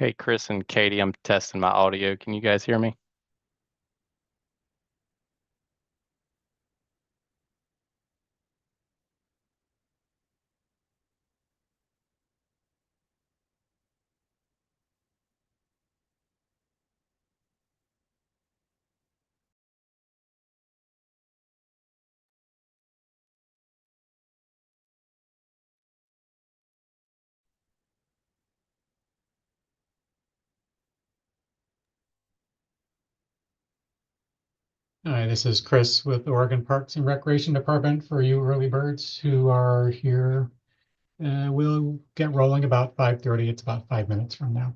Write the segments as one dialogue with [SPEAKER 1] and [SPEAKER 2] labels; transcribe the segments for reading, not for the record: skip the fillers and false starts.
[SPEAKER 1] Hey, Chris and Katie, I'm testing my audio. Can you guys hear me?
[SPEAKER 2] Hi, this is Chris with the Oregon Parks and Recreation Department. For you early birds who are here, we'll get rolling about 5:30. It's about 5 minutes from now.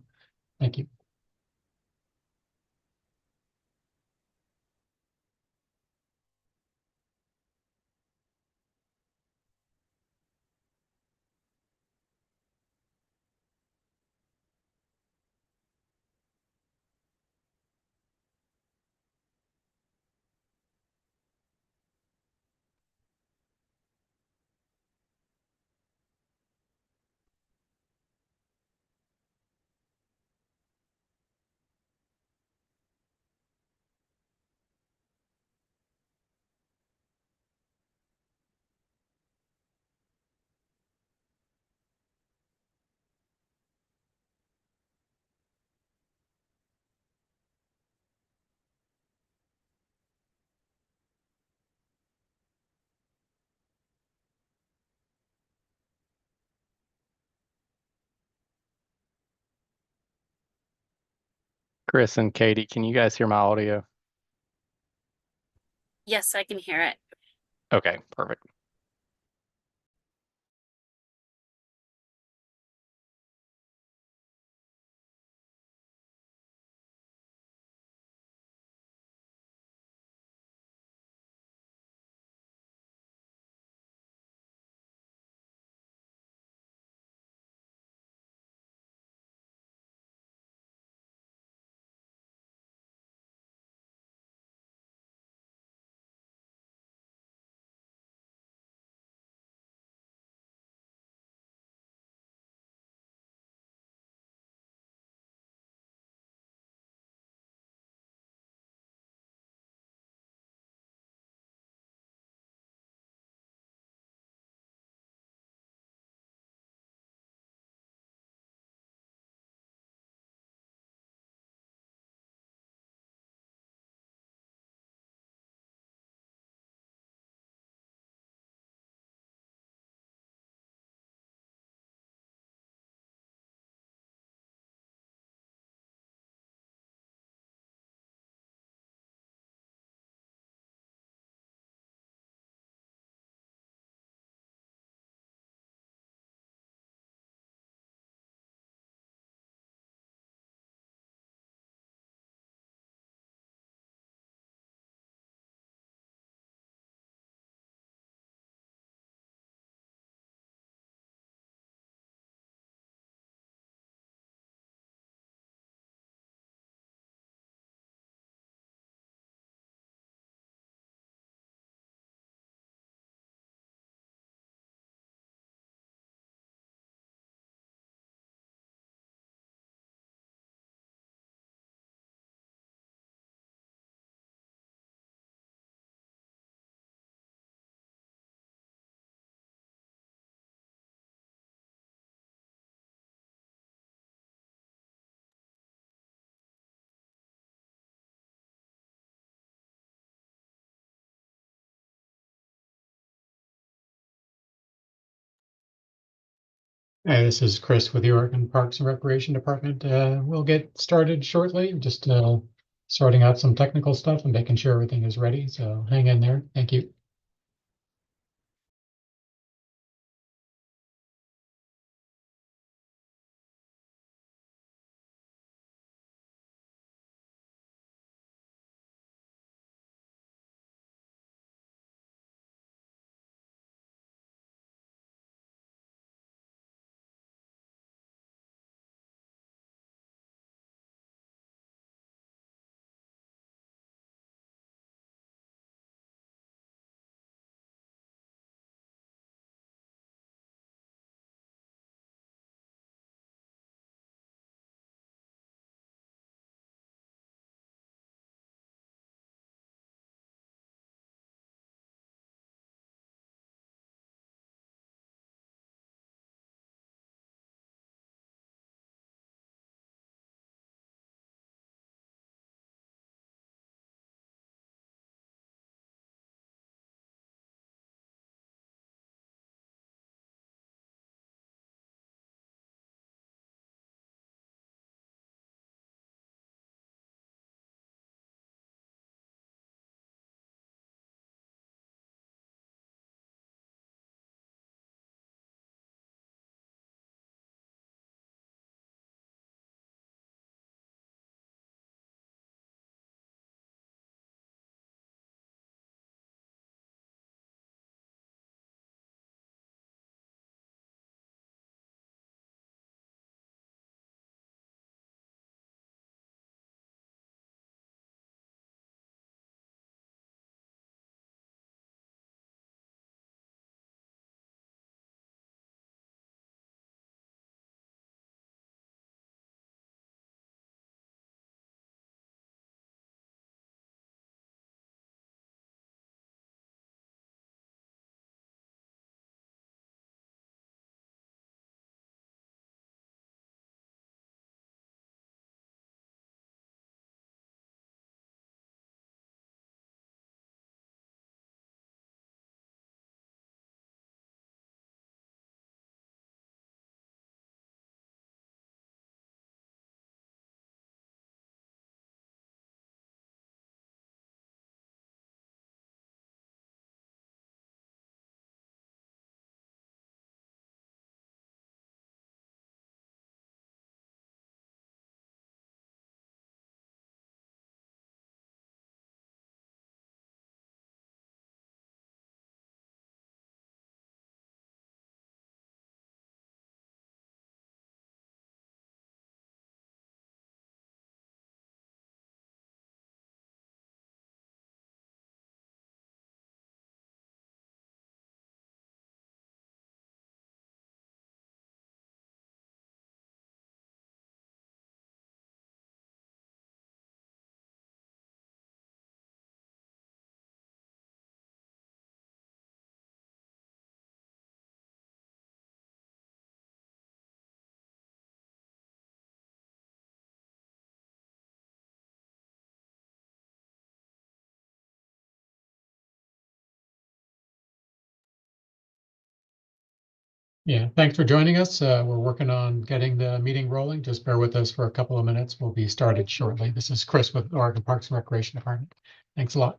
[SPEAKER 2] Thank you.
[SPEAKER 1] Chris and Katie, can you guys hear my audio?
[SPEAKER 3] Yes, I can hear it.
[SPEAKER 1] Okay, perfect.
[SPEAKER 2] Hi, this is Chris with the Oregon Parks and Recreation Department. We'll get started shortly, just sorting out some technical stuff and making sure everything is ready. So hang in there. Thank you. Yeah, thanks for joining us. We're working on getting the meeting rolling. Just bear with us for a couple of minutes. We'll be started shortly. This is Chris with Oregon Parks and Recreation Department. Thanks a lot.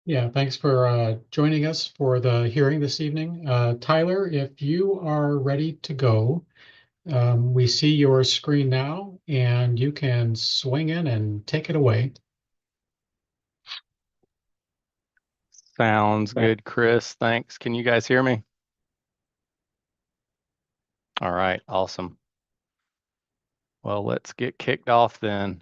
[SPEAKER 2] Yeah, thanks for joining us for the hearing this evening. Tyler, if you are ready to go, we see your screen now, and you can swing in and take it away.
[SPEAKER 1] Sounds good, Chris. Thanks. Can you guys hear me? All right, awesome. Well, let's get kicked off then.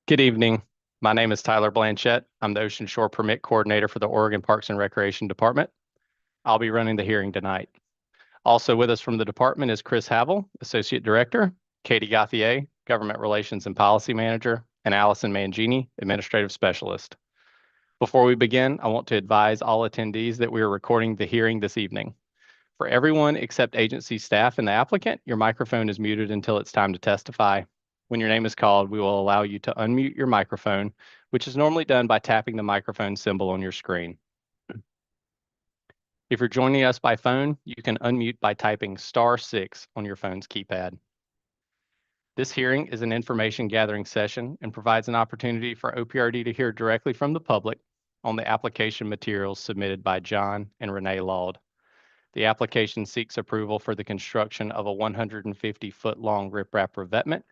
[SPEAKER 1] Good evening. My name is Tyler Blanchette. I'm the Ocean Shore Permit Coordinator for the Oregon Parks and Recreation Department. I'll be running the hearing tonight. Also with us from the department is Chris Havel, Associate Director, Katie Gauthier, Government Relations and Policy Manager, and Allison Mangini, Administrative Specialist. Before we begin, I want to advise all attendees that we are recording the hearing this evening. For everyone except agency staff and the applicant, your microphone is muted until it's time to testify. When your name is called, we will allow you to unmute your microphone, which is normally done by tapping the microphone symbol on your screen. If you're joining us by phone, you can unmute by typing *6 on your phone's keypad. This hearing is an information gathering session and provides an opportunity for OPRD to hear directly from the public on the application materials submitted by John and Renee Laud. The application seeks approval for the construction of a 150-foot-long riprap revetment,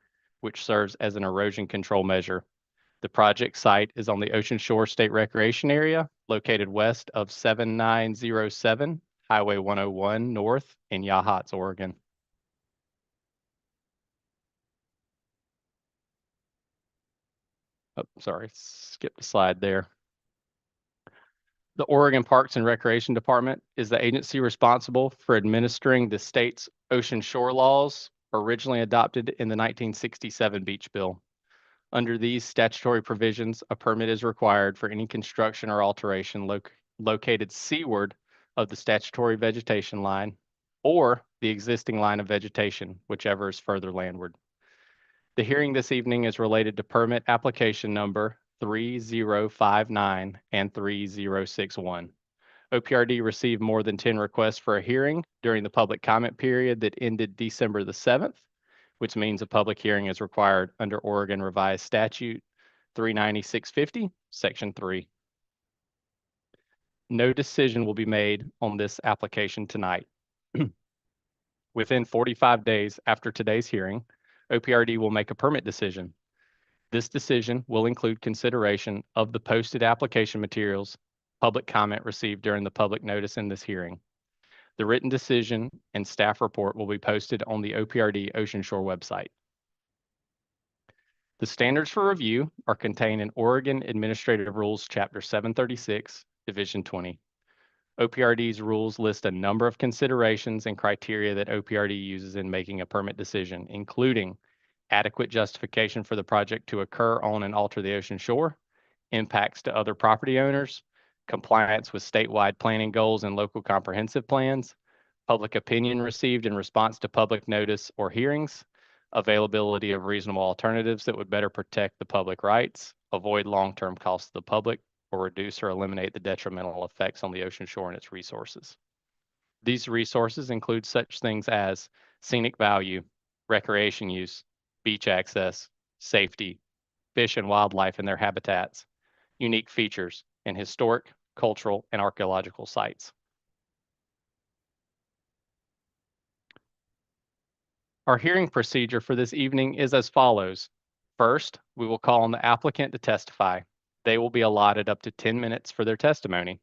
[SPEAKER 1] which serves as an erosion control measure. The project site is on the Ocean Shore State Recreation Area, located west of 7907 Highway 101 North in Yachats, Oregon. Oh, sorry, skipped a slide there. The Oregon Parks and Recreation Department is the agency responsible for administering the state's ocean shore laws, originally adopted in the 1967 Beach Bill. Under these statutory provisions, a permit is required for any construction or alteration located seaward of the statutory vegetation line or the existing line of vegetation, whichever is further landward. The hearing this evening is related to permit application number 3059 and 3061. OPRD received more than 10 requests for a hearing during the public comment period that ended December the 7th, which means a public hearing is required under Oregon Revised Statute 39650, Section 3. No decision will be made on this application tonight. Within 45 days after today's hearing, OPRD will make a permit decision. This decision will include consideration of the posted application materials, public comment received during the public notice in this hearing. The written decision and staff report will be posted on the OPRD Ocean Shore website. The standards for review are contained in Oregon Administrative Rules, Chapter 736, Division 20. OPRD's rules list a number of considerations and criteria that OPRD uses in making a permit decision, including adequate justification for the project to occur on and alter the ocean shore, impacts to other property owners, compliance with statewide planning goals and local comprehensive plans, public opinion received in response to public notice or hearings, availability of reasonable alternatives that would better protect the public rights, avoid long-term costs to the public, or reduce or eliminate the detrimental effects on the ocean shore and its resources. These resources include such things as scenic value, recreation use, beach access, safety, fish and wildlife and their habitats, unique features, and historic, cultural, and archaeological sites. Our hearing procedure for this evening is as follows. First, we will call on the applicant to testify. They will be allotted up to 10 minutes for their testimony.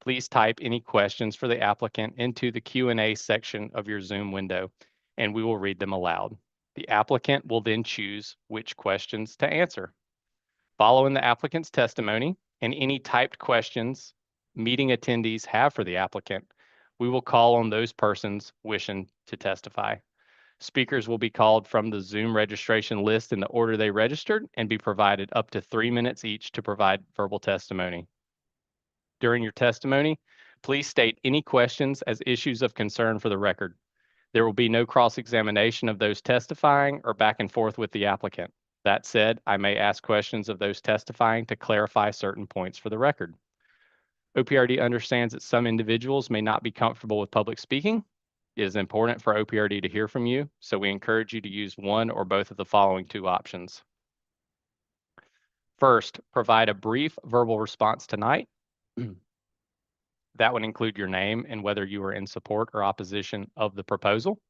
[SPEAKER 1] Please type any questions for the applicant into the Q&A section of your Zoom window, and we will read them aloud. The applicant will then choose which questions to answer. Following the applicant's testimony and any typed questions meeting attendees have for the applicant, we will call on those persons wishing to testify. Speakers will be called from the Zoom registration list in the order they registered and be provided up to 3 minutes each to provide verbal testimony. During your testimony, please state any questions as issues of concern for the record. There will be no cross-examination of those testifying or back and forth with the applicant. That said, I may ask questions of those testifying to clarify certain points for the record. OPRD understands that some individuals may not be comfortable with public speaking. It is important for OPRD to hear from you, so we encourage you to use one or both of the following two options. First, provide a brief verbal response tonight. That would include your name and whether you are in support or opposition of the proposal.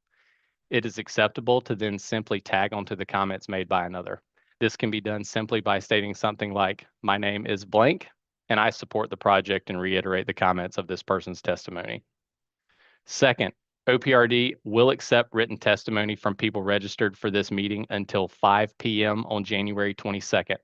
[SPEAKER 1] It is acceptable to then simply tag onto the comments made by another. This can be done simply by stating something like, "My name is blank, and I support the project," and reiterate the comments of this person's testimony. Second, OPRD will accept written testimony from people registered for this meeting until 5 p.m. on January 22nd.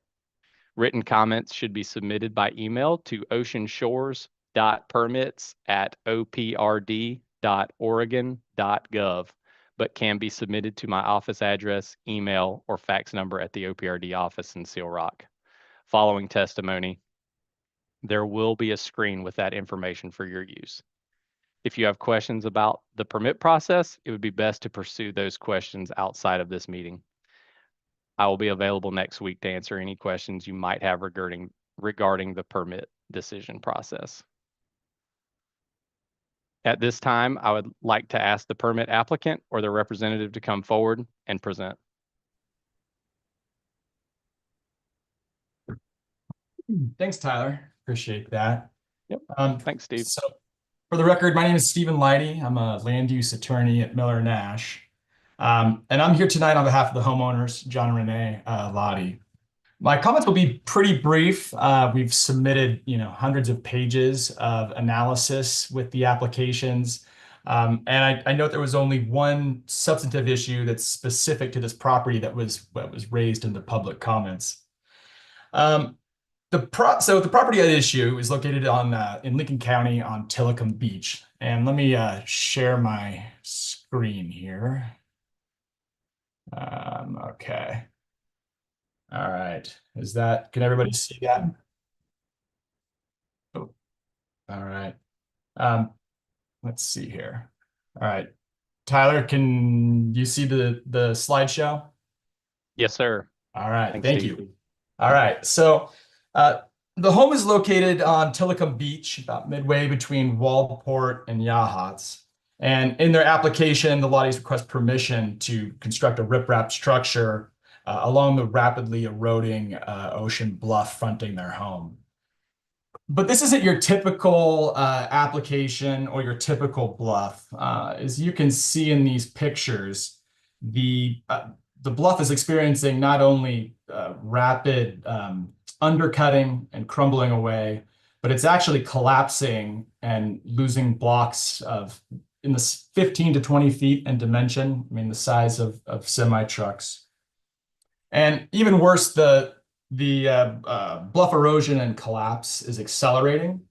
[SPEAKER 1] Written comments should be submitted by email to oceanshores.permits@oprd.oregon.gov, but can be submitted to my office address, email, or fax number at the OPRD office in Seal Rock. Following testimony, there will be a screen with that information for your use. If you have questions about the permit process, it would be best to pursue those questions outside of this meeting. I will be available next week to answer any questions you might have regarding the permit decision process. At this time, I would like to ask the permit applicant or their representative to come forward and present.
[SPEAKER 3] Thanks, Tyler. Appreciate that.
[SPEAKER 1] Yep. Thanks, Steve.
[SPEAKER 3] So for the record, my name is Stephen Leidy. I'm a land use attorney at Miller Nash. And I'm here tonight on behalf of the homeowners, John and Renee Lottie. My comments will be pretty brief. We've submitted, hundreds of pages of analysis with the applications. And I note there was only one substantive issue that's specific to this property that was raised in the public comments. So the property at issue is located in Lincoln County on Tillicum Beach. And let me share my screen here. Okay. All right. Can everybody see that? Oh, all right. Let's see here. All right. Tyler, can you see the slideshow?
[SPEAKER 1] Yes, sir.
[SPEAKER 3] All right.
[SPEAKER 1] Thanks,
[SPEAKER 3] Thank
[SPEAKER 1] Steve.
[SPEAKER 3] you. All right. So the home is located on Tillicum Beach, about midway between Waldport and Yachats. And in their application, the Lotties request permission to construct a riprap structure along the rapidly eroding ocean bluff fronting their home. But this isn't your typical application or your typical bluff. As you can see in these pictures, the bluff is experiencing not only rapid undercutting and crumbling away, but it's actually collapsing and losing blocks in the 15 to 20 feet in dimension. I mean, the size of semi trucks. And even worse, the bluff erosion and collapse is accelerating.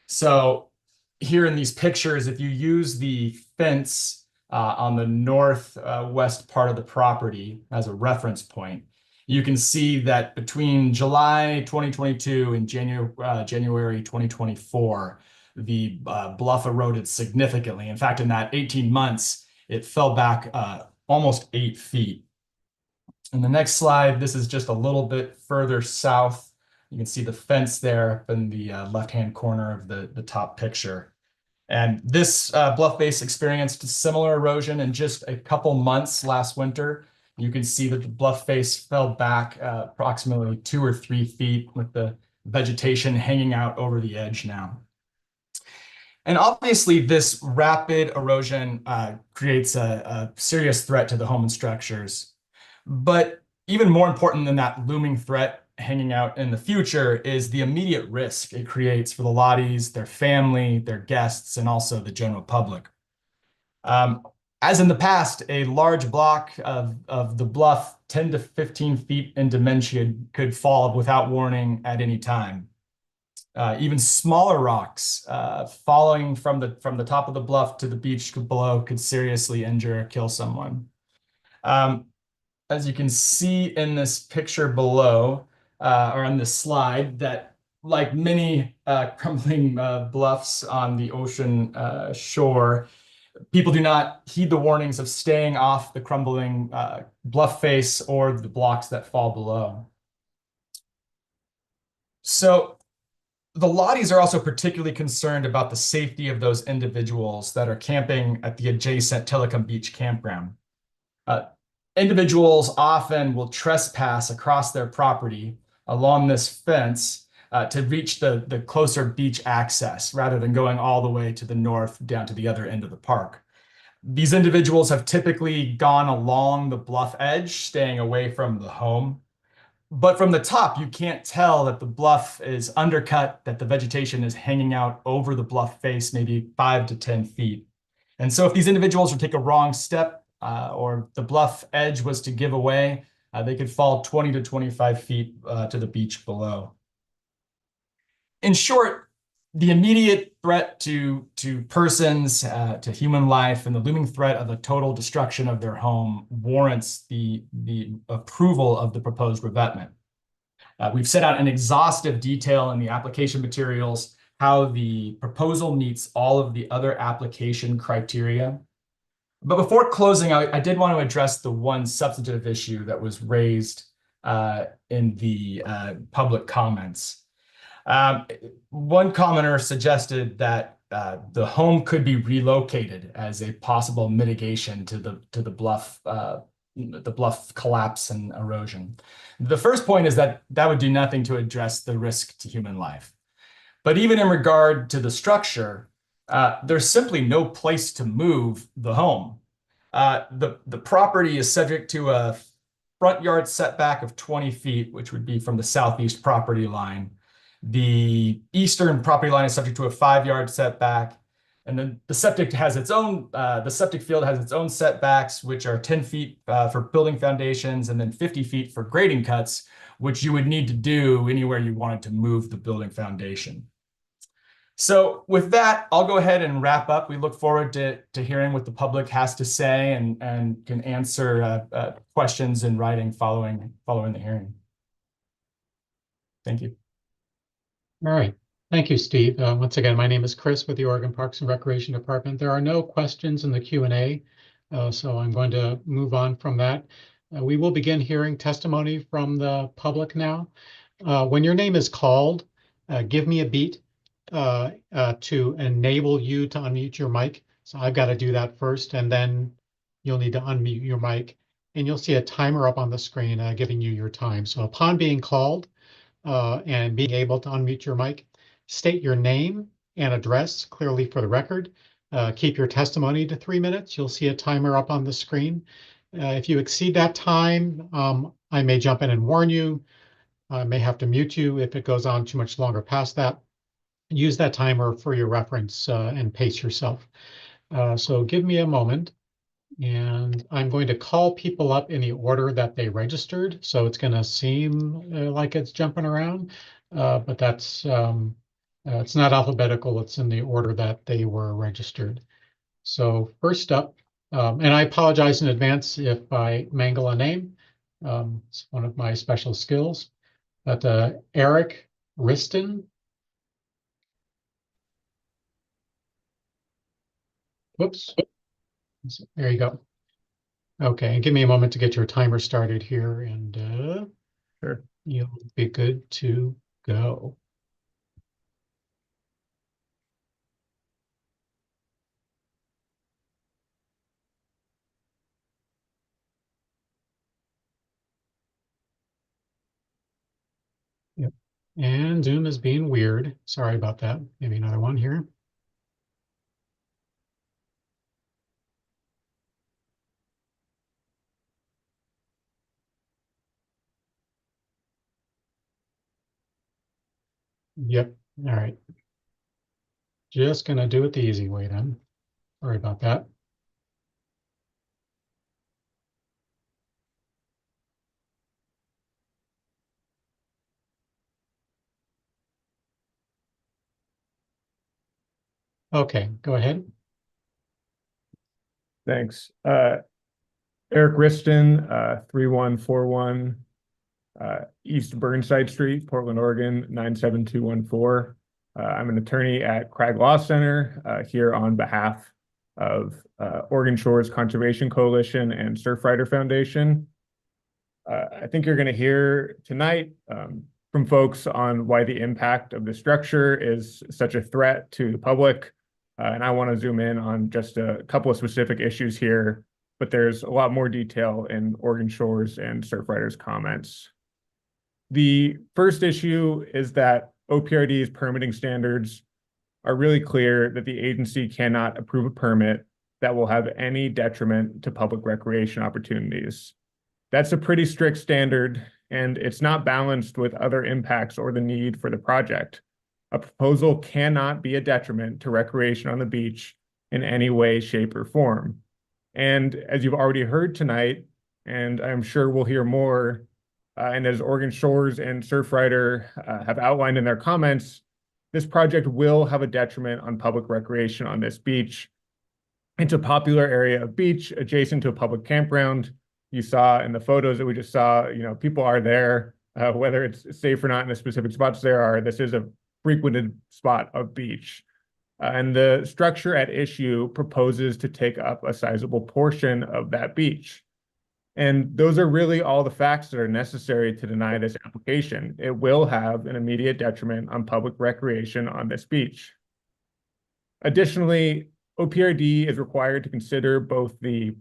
[SPEAKER 3] So here in these pictures, if you use the fence on the northwest part of the property as a reference point, you can see that between July 2022 and January 2024, the bluff eroded significantly. In fact, in that 18 months, it fell back almost 8 feet. In the next slide, this is just a little bit further south. You can see the fence there in the left-hand corner of the top picture. And this bluff face experienced similar erosion in just a couple months last winter. You can see that the bluff face fell back approximately 2 or 3 feet with the vegetation hanging out over the edge now. And obviously, this rapid erosion creates a serious threat to the home and structures. But even more important than that looming threat hanging out in the future is the immediate risk it creates for the Lotties, their family, their guests, and also the general public. As in the past, a large block of the bluff 10 to 15 feet in dimension could fall without warning at any time. Even smaller rocks falling from the top of the bluff to the beach below could seriously injure or kill someone. As you can see in this picture below, or on this slide, that like many crumbling bluffs on the ocean shore, people do not heed the warnings of staying off the crumbling bluff face or the blocks that fall below. So the Lotties are also particularly concerned about the safety of those individuals that are camping at the adjacent Tillicum Beach campground. Individuals often will trespass across their property along this fence to reach the closer beach access rather than going all the way to the north down to the other end of the park. These individuals have typically gone along the bluff edge, staying away from the home. But from the top, you can't tell that the bluff is undercut, that the vegetation is hanging out over the bluff face, maybe 5 to 10 feet. And so if these individuals would take a wrong step or the bluff edge was to give away, they could fall 20 to 25 feet to the beach below. In short, the immediate threat to persons, to human life, and the looming threat of a total destruction of their home warrants the approval of the proposed revetment. We've set out in exhaustive detail in the application materials how the proposal meets all of the other application criteria. But before closing, I did want to address the one substantive issue that was raised in the public comments. One commenter suggested that the home could be relocated as a possible mitigation to the bluff collapse and erosion. The first point is that would do nothing to address the risk to human life. But even in regard to the structure, there's simply no place to move the home. The property is subject to a front yard setback of 20 feet, which would be from the southeast property line. The eastern property line is subject to a 5-yard setback. And then the septic has its own, the septic field has its own setbacks, which are 10 feet for building foundations and then 50 feet for grading cuts, which you would need to do anywhere you wanted to move the building foundation. So with that, I'll go ahead and wrap up. We look forward to hearing what the public has to say and can answer questions in writing following the hearing. Thank you.
[SPEAKER 2] All right. Thank you, Steve. Once again, my name is Chris with the Oregon Parks and Recreation Department. There are no questions in the Q&A, so I'm going to move on from that. We will begin hearing testimony from the public now. When your name is called, give me a beat to enable you to unmute your mic. So I've got to do that first, and then you'll need to unmute your mic. And you'll see a timer up on the screen giving you your time. So upon being called, and being able to unmute your mic, state your name and address clearly for the record. Keep your testimony to 3 minutes. You'll see a timer up on the screen. If you exceed that time, I may jump in and warn you. I may have to mute you if it goes on too much longer past that. Use that timer for your reference and pace yourself. So give me a moment. And I'm going to call people up in the order that they registered. So it's going to seem like it's jumping around, but that's it's not alphabetical. It's in the order that they were registered. So first up, and I apologize in advance if I mangle a name. It's one of my special skills. But Eric Riston. Whoops. There you go. Okay, and give me a moment to get your timer started here, and
[SPEAKER 3] Sure.
[SPEAKER 2] you'll be good to go. Yep. And Zoom is being weird. Sorry about that. Maybe another one here. Yep. All right. Just gonna do it the easy way then. Sorry about that. Okay, go ahead.
[SPEAKER 4] Thanks. Eric Riston, 3141 East Burnside Street, Portland, Oregon, 97214. I'm an attorney at Crag Law Center here on behalf of Oregon Shores Conservation Coalition and Surfrider Foundation. I think you're going to hear tonight from folks on why the impact of the structure is such a threat to the public. And I want to zoom in on just a couple of specific issues here, but there's a lot more detail in Oregon Shores and Surfrider's comments. The first issue is that OPRD's permitting standards are really clear that the agency cannot approve a permit that will have any detriment to public recreation opportunities. That's a pretty strict standard, and it's not balanced with other impacts or the need for the project. A proposal cannot be a detriment to recreation on the beach in any way, shape, or form. And as you've already heard tonight, and I'm sure we'll hear more, and as Oregon Shores and Surfrider have outlined in their comments, this project will have a detriment on public recreation on this beach. It's a popular area of beach adjacent to a public campground. You saw in the photos that we just saw, people are there, whether it's safe or not in the specific spots there are. This is a frequented spot of beach. And the structure at issue proposes to take up a sizable portion of that beach. And those are really all the facts that are necessary to deny this application. It will have an immediate detriment on public recreation on this beach. Additionally, OPRD is required to consider both the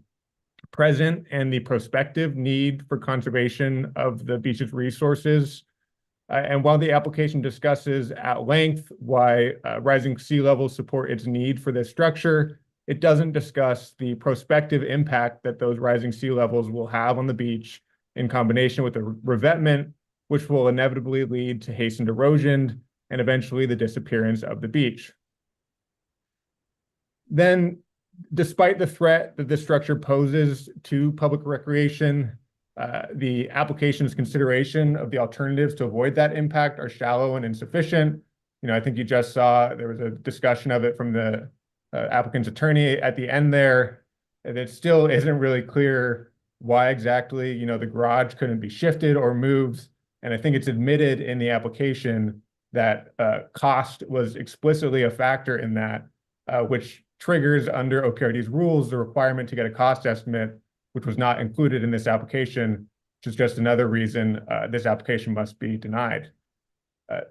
[SPEAKER 4] present and the prospective need for conservation of the beach's resources. And while the application discusses at length why rising sea levels support its need for this structure, it doesn't discuss the prospective impact that those rising sea levels will have on the beach in combination with the revetment, which will inevitably lead to hastened erosion and eventually the disappearance of the beach. Then, despite the threat that this structure poses to public recreation, the application's consideration of the alternatives to avoid that impact are shallow and insufficient. I think you just saw there was a discussion of it from the applicant's attorney at the end there, and it still isn't really clear why exactly, the garage couldn't be shifted or moved. And I think it's admitted in the application that cost was explicitly a factor in that, which triggers under OPRD's rules the requirement to get a cost estimate, which was not included in this application, which is just another reason this application must be denied.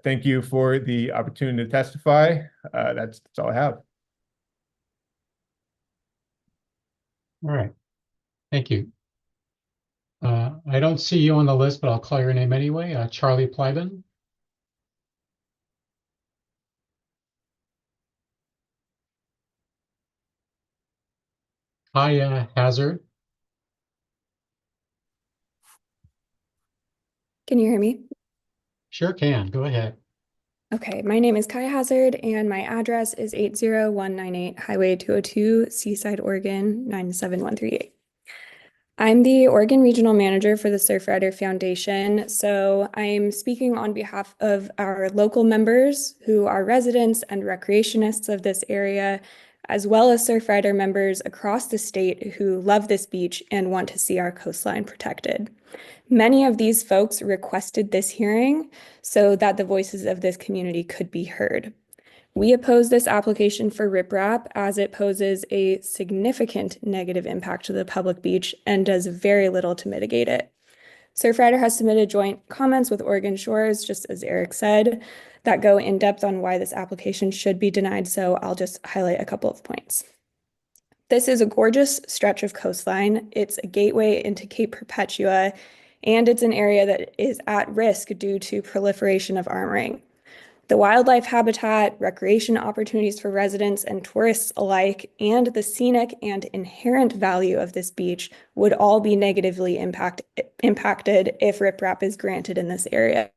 [SPEAKER 4] Thank you for the opportunity to testify. That's all I have.
[SPEAKER 2] All right. Thank you. I don't see you on the list, but I'll call your name anyway. Charlie Plyben. Kaya Hazard.
[SPEAKER 5] Can you hear me?
[SPEAKER 2] Sure can. Go ahead.
[SPEAKER 5] Okay, my name is Kaya Hazard and my address is 80198 Highway 202, Seaside, Oregon, 97138. I'm the Oregon Regional Manager for the Surfrider Foundation, so I'm speaking on behalf of our local members who are residents and recreationists of this area, as well as Surfrider members across the state who love this beach and want to see our coastline protected. Many of these folks requested this hearing so that the voices of this community could be heard. We oppose this application for riprap as it poses a significant negative impact to the public beach and does very little to mitigate it. Surfrider has submitted joint comments with Oregon Shores, just as Eric said, that go in depth on why this application should be denied, so I'll just highlight a couple of points. This is a gorgeous stretch of coastline. It's a gateway into Cape Perpetua, and it's an area that is at risk due to proliferation of armoring. The wildlife habitat, recreation opportunities for residents and tourists alike, and the scenic and inherent value of this beach would all be negatively impacted if riprap is granted in this area.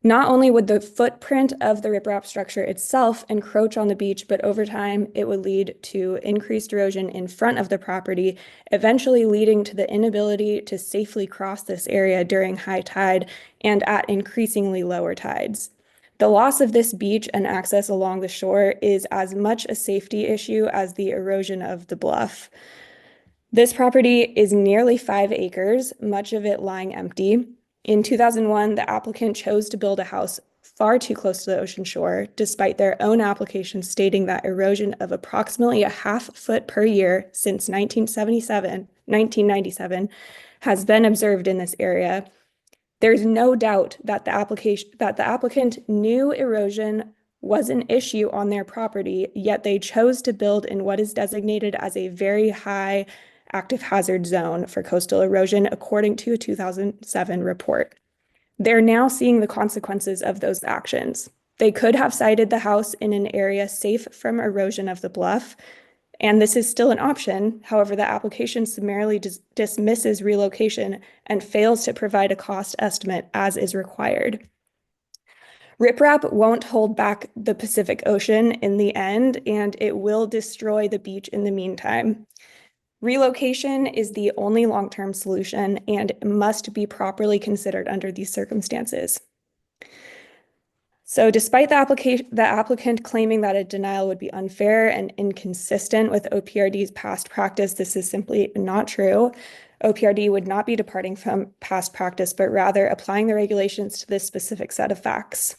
[SPEAKER 5] Not only would the footprint of the riprap structure itself encroach on the beach, but over time it would lead to increased erosion in front of the property, eventually leading to the inability to safely cross this area during high tide and at increasingly lower tides. The loss of this beach and access along the shore is as much a safety issue as the erosion of the bluff. This property is nearly 5 acres, much of it lying empty. In 2001, the applicant chose to build a house far too close to the ocean shore, despite their own application stating that erosion of approximately a half-foot per year since 1997 has been observed in this area. There's no doubt that the applicant knew erosion was an issue on their property, yet they chose to build in what is designated as a very high active hazard zone for coastal erosion, according to a 2007 report. They're now seeing the consequences of those actions. They could have sited the house in an area safe from erosion of the bluff, and this is still an option. However, the application summarily dismisses relocation and fails to provide a cost estimate as is required. Riprap won't hold back the Pacific Ocean in the end, and it will destroy the beach in the meantime. Relocation is the only long-term solution and must be properly considered under these circumstances. So despite the applicant claiming that a denial would be unfair and inconsistent with OPRD's past practice, this is simply not true. OPRD would not be departing from past practice, but rather applying the regulations to this specific set of facts.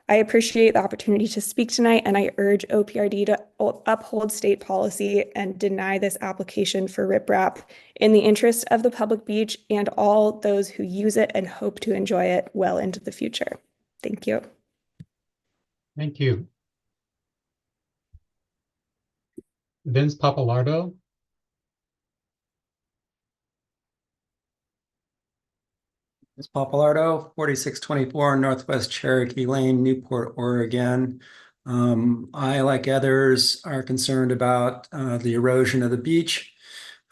[SPEAKER 5] I appreciate the opportunity to speak tonight, and I urge OPRD to uphold state policy and deny this application for riprap in the interest of the public beach and all those who use it and hope to enjoy it well into the future. Thank you.
[SPEAKER 2] Thank you. Vince Papalardo.
[SPEAKER 6] It's Papalardo, 4624 Northwest Cherokee Lane, Newport, Oregon. I, like others, are concerned about the erosion of the beach.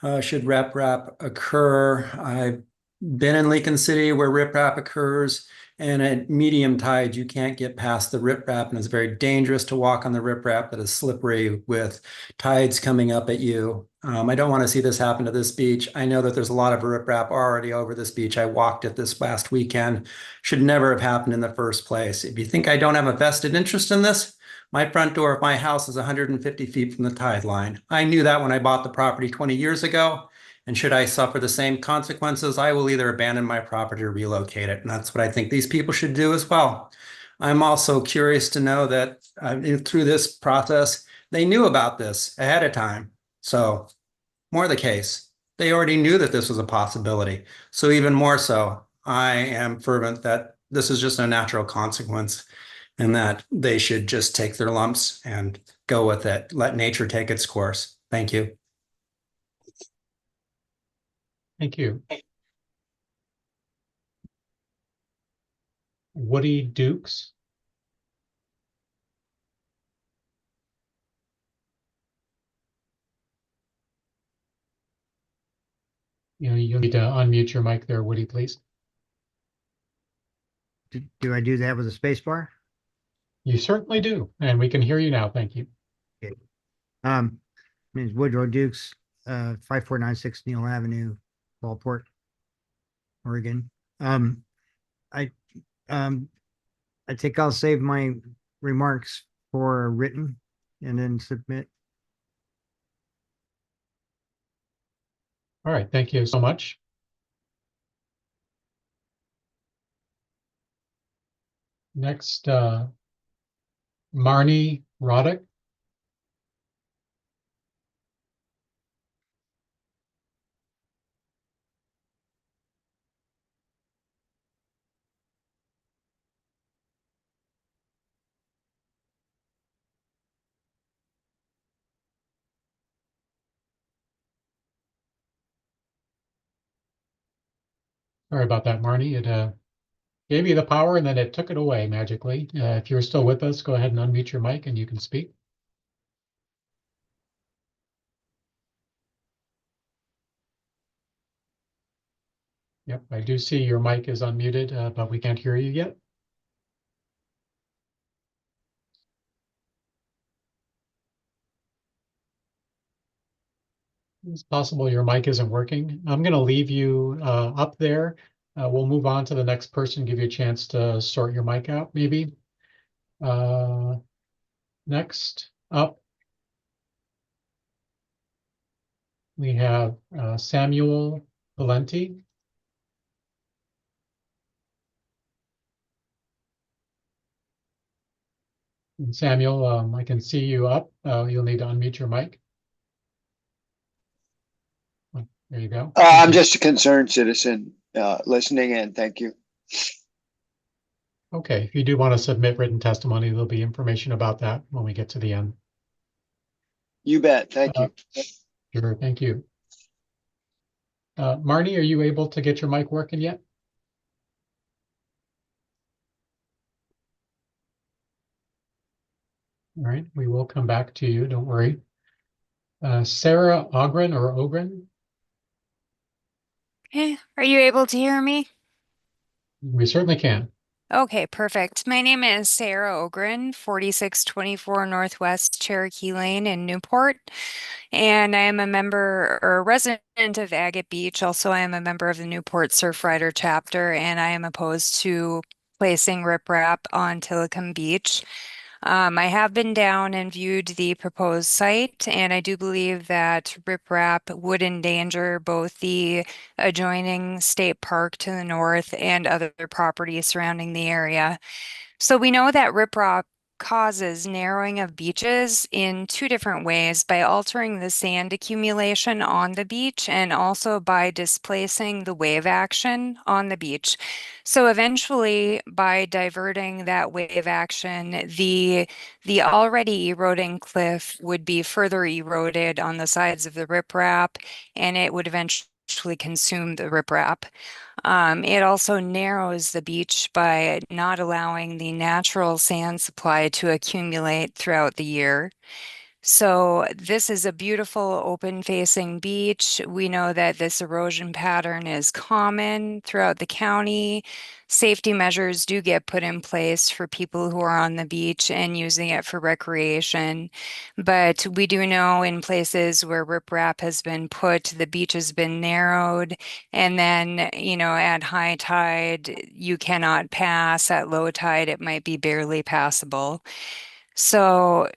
[SPEAKER 6] Should riprap occur? I've been in Lincoln City where riprap occurs, and at medium tide, you can't get past the riprap, and it's very dangerous to walk on the riprap that is slippery with tides coming up at you. I don't want to see this happen to this beach. I know that there's a lot of riprap already over this beach. I walked it this last weekend. Should never have happened in the first place. If you think I don't have a vested interest in this, my front door of my house is 150 feet from the tide line. I knew that when I bought the property 20 years ago. And should I suffer the same consequences, I will either abandon my property or relocate it. And that's what I think these people should do as well. I'm also curious to know that through this process, they knew about this ahead of time. So more the case, they already knew that this was a possibility. So even more so, I am fervent that this is just a natural consequence and that they should just take their lumps and go with it. Let nature take its course. Thank you.
[SPEAKER 2] Thank you. Woody Dukes. You'll need to unmute your mic there, Woody, please.
[SPEAKER 7] Do I do that with a space bar?
[SPEAKER 2] You certainly do, and we can hear you now. Thank you.
[SPEAKER 7] Okay. My name is Woodrow Dukes, 5496 Neal Avenue, Ballport, Oregon. I think I'll save my remarks for written and then submit.
[SPEAKER 2] All right, thank you so much. Next, Marnie Roddick. Sorry about that, Marnie. It gave you the power and then it took it away magically. If you're still with us, go ahead and unmute your mic and you can speak. Yep, I do see your mic is unmuted, but we can't hear you yet. It's possible your mic isn't working. I'm going to leave you up there. We'll move on to the next person, give you a chance to sort your mic out, maybe. Next up, we have Samuel Valenti. And Samuel, I can see you up. You'll need to unmute your mic. There you go.
[SPEAKER 8] I'm just a concerned citizen listening in. Thank you.
[SPEAKER 2] Okay, if you do want to submit written testimony, there'll be information about that when we get to the end.
[SPEAKER 8] You bet. Thank you.
[SPEAKER 2] Sure, thank you. Marnie, are you able to get your mic working yet? All right, we will come back to you, don't worry. Sarah Ogren or Ogren,
[SPEAKER 9] Hey, are you able to hear me?
[SPEAKER 2] we certainly can.
[SPEAKER 9] Okay, perfect. My name is Sarah Ogren, 4624 Northwest Cherokee Lane in Newport. And I am a member or a resident of Agate Beach. Also, I am a member of the Newport Surf Rider chapter, and I am opposed to placing riprap on Tillicum Beach. I have been down and viewed the proposed site, and I do believe that riprap would endanger both the adjoining state park to the north and other properties surrounding the area. So we know that riprap causes narrowing of beaches in two different ways, by altering the sand accumulation on the beach and also by displacing the wave action on the beach. So eventually, by diverting that wave action, the already eroding cliff would be further eroded on the sides of the riprap, and it would eventually consume the riprap. It also narrows the beach by not allowing the natural sand supply to accumulate throughout the year. So this is a beautiful open facing beach. We know that this erosion pattern is common throughout the county. Safety measures do get put in place for people who are on the beach and using it for recreation. But we do know in places where riprap has been put, the beach has been narrowed. And then, at high tide, you cannot pass. At low tide, it might be barely passable. So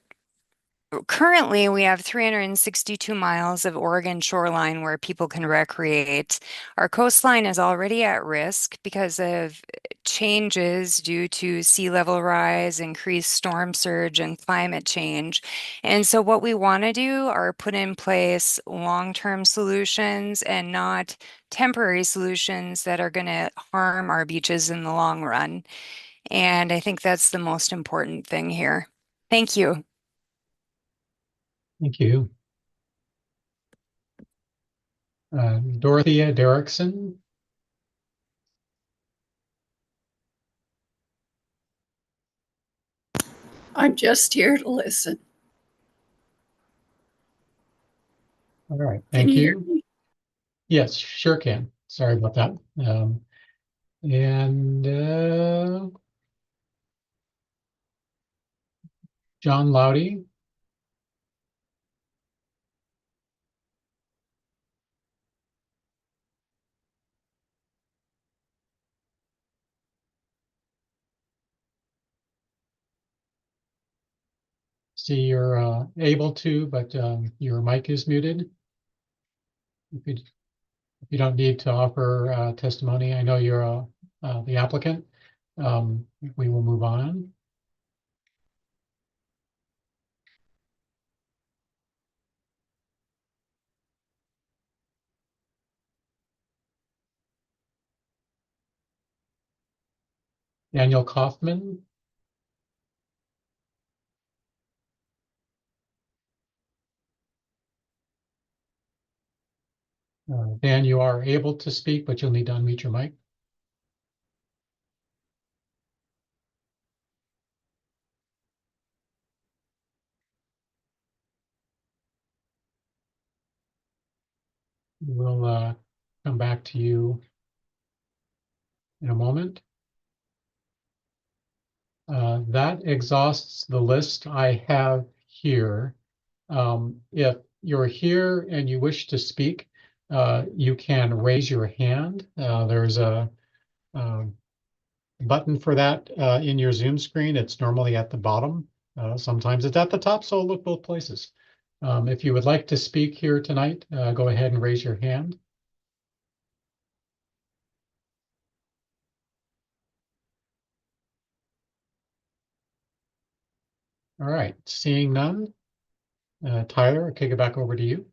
[SPEAKER 9] currently, we have 362 miles of Oregon shoreline where people can recreate. Our coastline is already at risk because of changes due to sea level rise, increased storm surge, and climate change. And so, what we want to do are put in place long-term solutions and not temporary solutions that are going to harm our beaches in the long run. And I think that's the most important thing here. Thank you.
[SPEAKER 2] Thank you. Dorothea Derrickson.
[SPEAKER 10] I'm just here to listen.
[SPEAKER 2] All right,
[SPEAKER 10] Can
[SPEAKER 2] thank
[SPEAKER 10] you hear
[SPEAKER 2] you.
[SPEAKER 10] me?
[SPEAKER 2] Yes, sure can. Sorry about that. And John Loudy. See, you're able to, but your mic is muted. If you don't need to offer testimony, I know you're the applicant. We will move on. Daniel Kaufman. Dan, you are able to speak, but you'll need to unmute your mic. We'll come back to you in a moment. That exhausts the list I have here. If you're here and you wish to speak, you can raise your hand. There's a button for that in your Zoom screen. It's normally at the bottom. Sometimes it's at the top, so look both places. If you would like to speak here tonight, go ahead and raise your hand. All right, seeing none. Tyler, I'll kick it back over to you.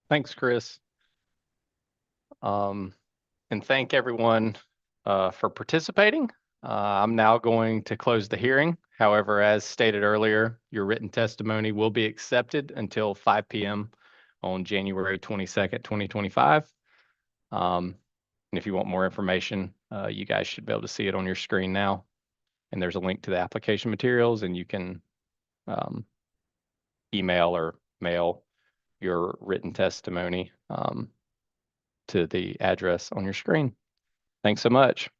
[SPEAKER 1] Thanks, Chris. And thank everyone for participating. I'm now going to close the hearing. However, as stated earlier, your written testimony will be accepted until 5 p.m. on January 22nd, 2025. And if you want more information, you guys should be able to see it on your screen now. And there's a link to the application materials, and you can email or mail your written testimony to the address on your screen. Thanks so much.